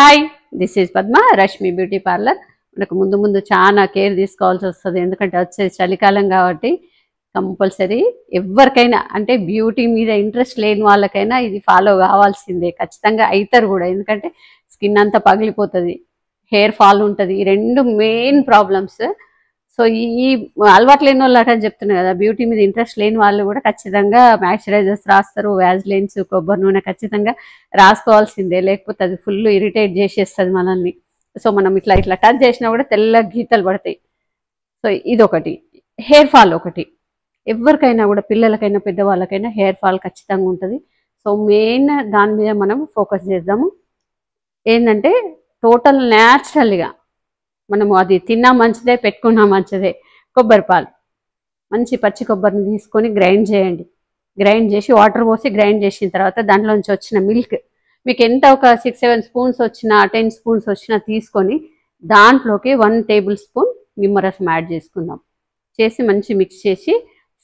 Hi, this is Padma, Rashmi beauty parlour. మనకు ముందు ముందు చాలా కేర్ తీసుకోవాల్సి వస్తుంది. ఎందుకంటే వచ్చేది చలికాలం కాబట్టి కంపల్సరీ ఎవరికైనా అంటే బ్యూటీ మీద ఇంట్రెస్ట్ లేని వాళ్ళకైనా ఇది ఫాలో కావాల్సిందే. ఖచ్చితంగా అవుతారు కూడా. ఎందుకంటే స్కిన్ అంతా పగిలిపోతుంది, హెయిర్ ఫాల్ ఉంటుంది. ఈ రెండు మెయిన్ ప్రాబ్లమ్స్. సో ఈ అలవాటు లేని వాళ్ళు అట్లా చెప్తున్నారు కదా, బ్యూటీ మీద ఇంట్రెస్ట్ లేని వాళ్ళు కూడా ఖచ్చితంగా మాయిశ్చరైజర్స్ రాస్తారు, వ్యాజ్లైన్స్, కొబ్బరి నూనె ఖచ్చితంగా రాసుకోవాల్సిందే. లేకపోతే అది ఫుల్ ఇరిటేట్ చేసేస్తుంది మనల్ని. సో మనం ఇట్లా ఇట్లా టచ్ చేసినా కూడా తెల్ల గీతలు పడతాయి. సో ఇదొకటి. హెయిర్ ఫాల్ ఒకటి, ఎవరికైనా కూడా పిల్లలకైనా పెద్దవాళ్ళకైనా హెయిర్ ఫాల్ ఖచ్చితంగా ఉంటుంది. సో మెయిన్ దాని మీద మనం ఫోకస్ చేద్దాము. ఏంటంటే టోటల్ న్యాచురల్గా మనము అది తిన్నా మంచిదే, పెట్టుకున్నా మంచిదే. కొబ్బరి పాలు, మంచి పచ్చి కొబ్బరిని తీసుకొని గ్రైండ్ చేయండి. గ్రైండ్ చేసి వాటర్ పోసి గ్రైండ్ చేసిన తర్వాత దాంట్లోంచి వచ్చిన మిల్క్ మీకు ఎంత ఒక 6-7 స్పూన్స్ వచ్చినా 10 స్పూన్స్ వచ్చినా తీసుకొని దాంట్లోకి 1 టేబుల్ స్పూన్ నిమ్మరసం యాడ్ చేసుకుందాం. చేసి మంచి మిక్స్ చేసి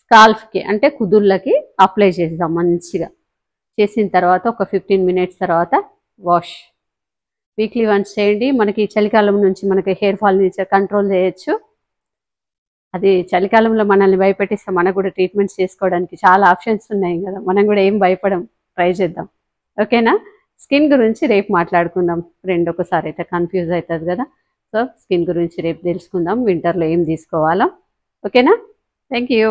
స్కాల్ఫ్కి అంటే కుదుళ్ళకి అప్లై చేద్దాం మంచిగా. చేసిన తర్వాత ఒక 15 మినిట్స్ తర్వాత వాష్. వీక్లీ వన్స్ చేయండి. మనకి చలికాలం నుంచి మనకి హెయిర్ ఫాల్ నుంచి కంట్రోల్ చేయొచ్చు. అది చలికాలంలో మనల్ని భయపెట్టిస్తే మనకు కూడా ట్రీట్మెంట్స్ చేసుకోవడానికి చాలా ఆప్షన్స్ ఉన్నాయి కదా, మనం కూడా ఏం భయపడం, ట్రై చేద్దాం. ఓకేనా? స్కిన్ గురించి రేపు మాట్లాడుకుందాం. ఒకసారి అయితే కన్ఫ్యూజ్ అవుతుంది కదా. సో స్కిన్ గురించి రేపు తెలుసుకుందాం, వింటర్లో ఏం తీసుకోవాలో. ఓకేనా? Thank you.